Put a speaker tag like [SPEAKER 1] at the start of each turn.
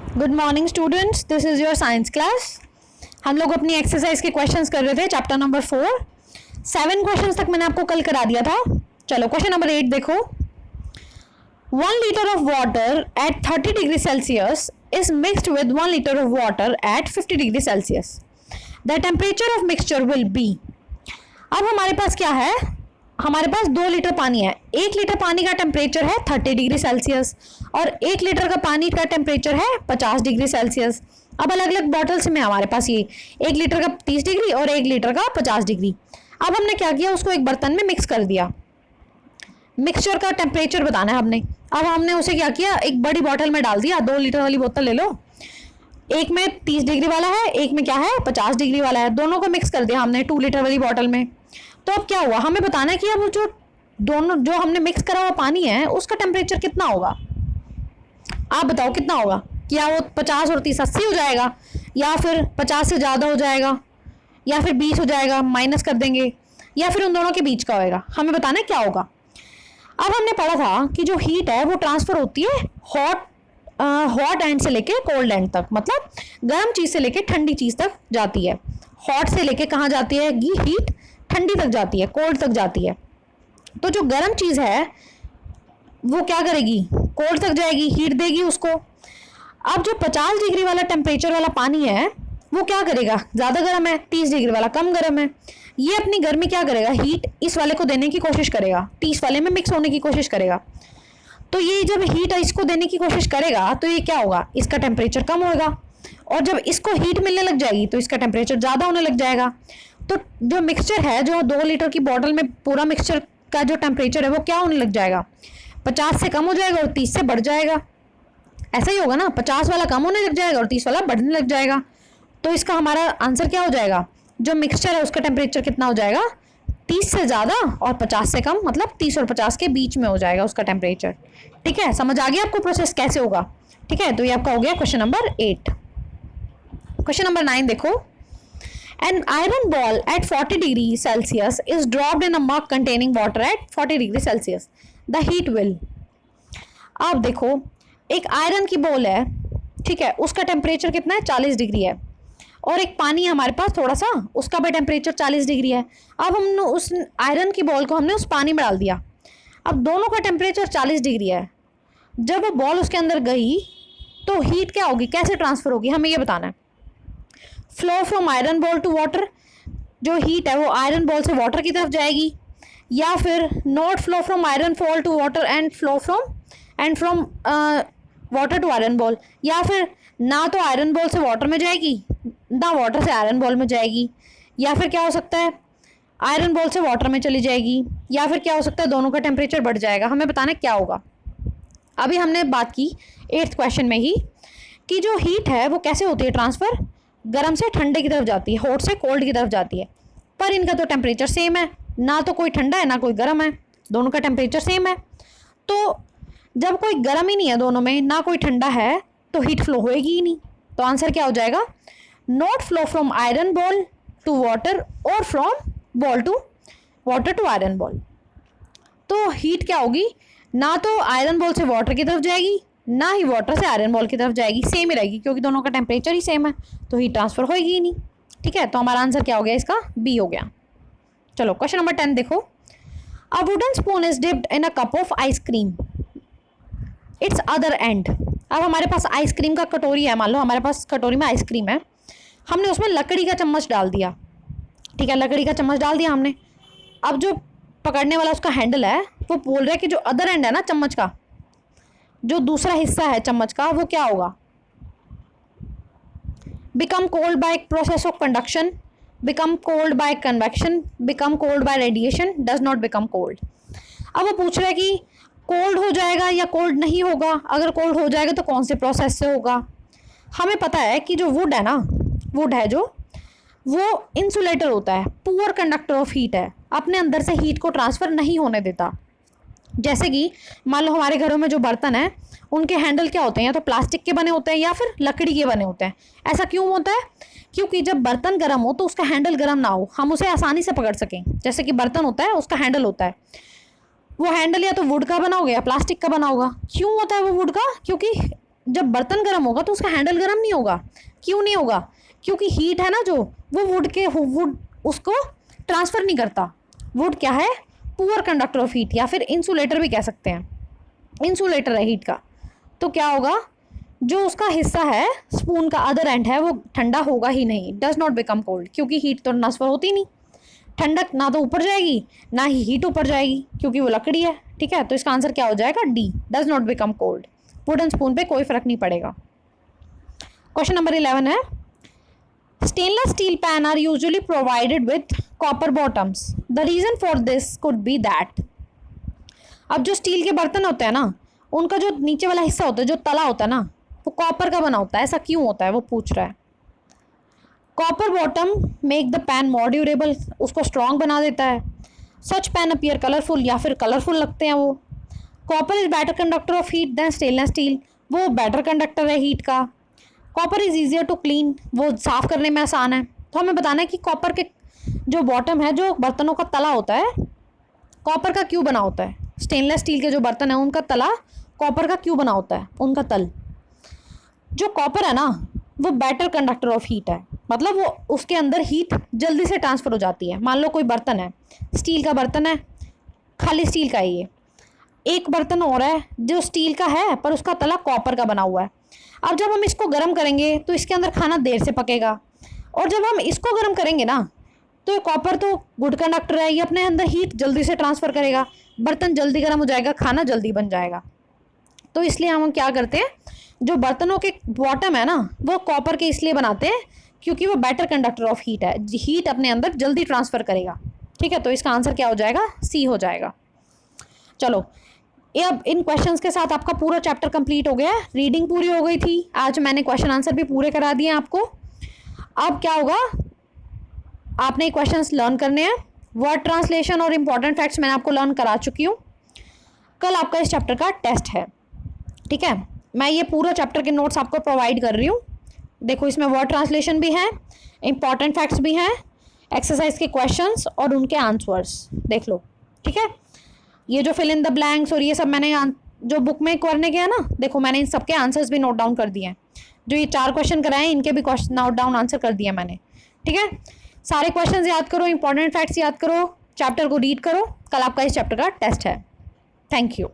[SPEAKER 1] Good morning students, this is your science class. हम लोग अपनी एक्सरसाइज के क्वेश्चंस कर रहे थे, चैप्टर नंबर 4। 7 क्वेश्चंस तक मैंने आपको कल करा दिया था। चलो क्वेश्चन नंबर 8 देखो। 1 litre of water at 30 degree Celsius is mixed with 1 litre of water at 50 degree Celsius. The temperature of mixture will be. अब हमारे पास क्या है, हमारे पास 2 लीटर पानी है। 1 लीटर पानी का टेम्परेचर है 30 डिग्री सेल्सियस और 1 लीटर का पानी का टेम्परेचर है 50 डिग्री सेल्सियस। अब अलग अलग बॉटल्स में हमारे पास ये 1 लीटर का 30 डिग्री और 1 लीटर का 50 डिग्री। अब हमने क्या किया, उसको एक बर्तन में मिक्स कर दिया। मिक्सचर का टेम्परेचर बताना है हमने। अब हमने उसे क्या किया, एक बड़ी बॉटल में डाल दिया। 2 लीटर वाली बोतल ले लो, एक में 30 डिग्री वाला है, एक में क्या है 50 डिग्री वाला है। दोनों को मिक्स कर दिया हमने 2 लीटर वाली बॉटल में। तो अब क्या हुआ, हमें बताना है कि अब जो हमने मिक्स करा हुआ पानी है उसका टेम्परेचर कितना होगा। आप बताओ कितना होगा, क्या वो 50 और 30 80 हो जाएगा, या फिर 50 से ज़्यादा हो जाएगा, या फिर 20 हो जाएगा, माइनस कर देंगे, या फिर उन दोनों के बीच का होएगा। हमें बताना है क्या होगा। अब हमने पढ़ा था कि जो हीट है वो ट्रांसफ़र होती है हॉट एंड से लेके कोल्ड एंड तक, मतलब गर्म चीज़ से लेके ठंडी चीज़ तक जाती है। हॉट से लेके कहाँ जाती है हीट, ठंडी तक जाती है, कोल्ड तक जाती है। तो जो गर्म चीज़ है वो क्या करेगी, कोल्ड तक जाएगी, हीट देगी उसको। अब जो 50 डिग्री वाला टेम्परेचर वाला पानी है वो क्या करेगा, ज़्यादा गर्म है, 30 डिग्री वाला कम गर्म है। ये अपनी गर्मी क्या करेगा, हीट इस वाले को देने की कोशिश करेगा, 30 वाले में मिक्स होने की कोशिश करेगा। तो ये जब हीट इसको देने की कोशिश करेगा तो ये क्या होगा, इसका टेम्परेचर कम होगा, और जब इसको हीट मिलने लग जाएगी तो इसका टेम्परेचर ज़्यादा होने लग जाएगा। तो जो मिक्सचर है, जो 2 लीटर की बॉटल में पूरा मिक्सचर का जो टेम्परेचर है वो क्या होने लग जाएगा, 50 से कम हो जाएगा और 30 से बढ़ जाएगा। ऐसा ही होगा ना, 50 वाला कम होने लग जाएगा और 30 वाला बढ़ने लग जाएगा। तो इसका हमारा आंसर क्या हो जाएगा, जो मिक्सचर है उसका टेम्परेचर कितना हो जाएगा, 30 से ज़्यादा और 50 से कम, मतलब 30 और 50 के बीच में हो जाएगा उसका टेम्परेचर। ठीक है, समझ आ गया आपको प्रोसेस कैसे होगा। ठीक है, तो ये आपका हो गया क्वेश्चन नंबर 8। क्वेश्चन नंबर 9 देखो। An iron ball at 40 degree Celsius is dropped in a mug containing water at 40 degree Celsius. The heat will। अब देखो, एक आयरन की बॉल है, ठीक है, उसका टेम्परेचर कितना है 40 डिग्री है, और एक पानी है हमारे पास थोड़ा सा, उसका भी टेम्परेचर 40 डिग्री है। अब हमने उस आयरन की बॉल को हमने उस पानी में डाल दिया। अब दोनों का टेम्परेचर 40 डिग्री है। जब वो बॉल उसके अंदर गई तो हीट क्या होगी, कैसे ट्रांसफ़र होगी, हमें ये बताना है। Flow from iron ball to water, जो हीट है वो आयरन बॉल से वाटर की तरफ जाएगी, या फिर not flow from iron ball to water and from water to iron ball, या फिर ना तो आयरन बॉल से वाटर में जाएगी ना वाटर से आयरन बॉल में जाएगी, या फिर क्या हो सकता है आयरन बॉल से वाटर में चली जाएगी, या फिर क्या हो सकता है दोनों का टेम्परेचर बढ़ जाएगा। हमें बताना है क्या होगा। अभी हमने बात की 8th क्वेश्चन में ही कि जो हीट है वो कैसे होती है ट्रांसफ़र, गर्म से ठंडे की तरफ जाती है, हॉट से कोल्ड की तरफ जाती है। पर इनका तो टेम्परेचर सेम है, ना तो कोई ठंडा है ना कोई गर्म है, दोनों का टेम्परेचर सेम है। तो जब कोई गर्म ही नहीं है दोनों में, ना कोई ठंडा है, तो हीट फ्लो होएगी ही नहीं। तो आंसर क्या हो जाएगा, not flow from iron ball to water और from ball to water to iron ball. तो हीट क्या होगी, ना तो आयरन बॉल से वाटर की तरफ जाएगी ना ही वाटर से आयरन बॉल की तरफ जाएगी, सेम ही रहेगी, क्योंकि दोनों का टेम्परेचर ही सेम है, तो हीट ट्रांसफ़र होएगी ही नहीं। ठीक है, तो हमारा आंसर क्या हो गया, इसका बी हो गया। चलो क्वेश्चन नंबर 10 देखो। A wooden spoon is dipped in a cup of ice cream, it's other and. अब हमारे पास आइसक्रीम का कटोरी है, मान लो हमारे पास कटोरी में आइसक्रीम है, हमने उसमें लकड़ी का चम्मच डाल दिया। ठीक है, लकड़ी का चम्मच डाल दिया हमने। अब जो पकड़ने वाला उसका हैंडल है वो बोल रहा है कि जो अदर एंड है ना चम्मच का, जो दूसरा हिस्सा है चम्मच का, वो क्या होगा, become cold by process of conduction, become cold by convection, become cold by radiation, does not become cold. अब वो पूछ रहा है कि कोल्ड हो जाएगा या कोल्ड नहीं होगा, अगर कोल्ड हो जाएगा तो कौन से प्रोसेस से होगा। हमें पता है कि जो वुड है ना, वुड है जो, वो इंसुलेटर होता है, पुअर कंडक्टर ऑफ हीट है, अपने अंदर से हीट को ट्रांसफ़र नहीं होने देता। जैसे कि मान लो हमारे घरों में जो बर्तन है उनके हैंडल क्या होते हैं, या तो प्लास्टिक के बने होते हैं या फिर लकड़ी के बने होते हैं। ऐसा क्यों होता है, क्योंकि जब बर्तन गर्म हो तो उसका हैंडल गर्म ना हो, हम उसे आसानी से पकड़ सकें। जैसे कि बर्तन होता है, उसका हैंडल होता है, वो हैंडल या तो वुड का बना होगा या प्लास्टिक का बना होगा। क्यों होता है वो वुड का, क्योंकि जब बर्तन गर्म होगा तो उसका हैंडल गर्म नहीं होगा। क्यों नहीं होगा? क्योंकि हीट है ना जो, वो वुड उसको ट्रांसफ़र नहीं करता। वुड क्या है? पुअर कंडक्टर ऑफ हीट, या फिर इंसुलेटर भी कह सकते हैं, इंसुलेटर है हीट का। तो क्या होगा, जो उसका हिस्सा है स्पून का अदर एंड है वो ठंडा होगा ही नहीं, डज नॉट बिकम कोल्ड, क्योंकि हीट तो ट्रांसफ़र होती नहीं। ठंडक ना तो ऊपर जाएगी ना ही हीट ऊपर जाएगी, क्योंकि वो लकड़ी है। ठीक है, तो इसका आंसर क्या हो जाएगा? D, does not become cold. Wooden spoon पे कोई फर्क नहीं पड़ेगा। क्वेश्चन नंबर 11 है, stainless steel pan are usually provided with copper bottoms, the reason for this could be that. अब जो स्टील के बर्तन होते हैं ना, उनका जो नीचे वाला हिस्सा होता है, जो तला होता है ना, वो कॉपर का बना होता है। ऐसा क्यों होता है वो पूछ रहा है। Copper bottom make the pan more durable, उसको स्ट्रॉन्ग बना देता है। सच पैन अपीयर कलरफुल, या फिर कलरफुल लगते हैं वो। Copper is better conductor of heat than stainless steel, वो बेटर कंडक्टर है हीट का। Copper is easier to clean, वो साफ़ करने में आसान है। तो हमें बताना है कि कॉपर के जो बॉटम है, जो बर्तनों का तला होता है, कॉपर का क्यों बना होता है। स्टेनलेस स्टील के जो बर्तन है उनका तला कॉपर का क्यों बना होता है, उनका तल। जो कॉपर है ना, वो बेटर कंडक्टर ऑफ हीट है, मतलब वो उसके अंदर हीट जल्दी से ट्रांसफ़र हो जाती है। मान लो कोई बर्तन है, स्टील का बर्तन है, खाली स्टील का है ये। एक बर्तन और है जो स्टील का है पर उसका तला कॉपर का बना हुआ है। अब जब हम इसको गर्म करेंगे तो इसके अंदर खाना देर से पकेगा, और जब हम इसको गर्म करेंगे ना, तो कॉपर तो गुड कंडक्टर है, ये अपने अंदर हीट जल्दी से ट्रांसफ़र करेगा, बर्तन जल्दी गर्म हो जाएगा, खाना जल्दी बन जाएगा। तो इसलिए हम क्या करते हैं, जो बर्तनों के बॉटम है ना, वो कॉपर के इसलिए बनाते हैं क्योंकि वो बेटर कंडक्टर ऑफ हीट है, हीट अपने अंदर जल्दी ट्रांसफ़र करेगा। ठीक है, तो इसका आंसर क्या हो जाएगा? सी हो जाएगा। चलो, ये अब इन क्वेश्चंस के साथ आपका पूरा चैप्टर कंप्लीट हो गया है। रीडिंग पूरी हो गई थी, आज मैंने क्वेश्चन आंसर भी पूरे करा दिए आपको। अब क्या होगा, आपने क्वेश्चंस लर्न करने हैं। वर्ड ट्रांसलेशन और इंपॉर्टेंट फैक्ट्स मैंने आपको लर्न करा चुकी हूँ। कल आपका इस चैप्टर का टेस्ट है। ठीक है, मैं ये पूरा चैप्टर के नोट्स आपको प्रोवाइड कर रही हूँ। देखो, इसमें वर्ड ट्रांसलेशन भी है, इंपॉर्टेंट फैक्ट्स भी हैं, एक्सरसाइज के क्वेश्चंस और उनके आंसर्स देख लो। ठीक है, ये जो फिल इन द ब्लैंक्स और ये सब मैंने जो बुक में करने के हैं ना, देखो मैंने इन सबके आंसर्स भी नोट डाउन कर दिए हैं। जो ये 4 क्वेश्चन कराए हैं, इनके भी क्वेश्चन नोट डाउन आंसर कर दिया मैंने। ठीक है, सारे क्वेश्चंस याद करो, इंपॉर्टेंट फैक्ट्स याद करो, चैप्टर को रीड करो। कल आपका इस चैप्टर का टेस्ट है। Thank you.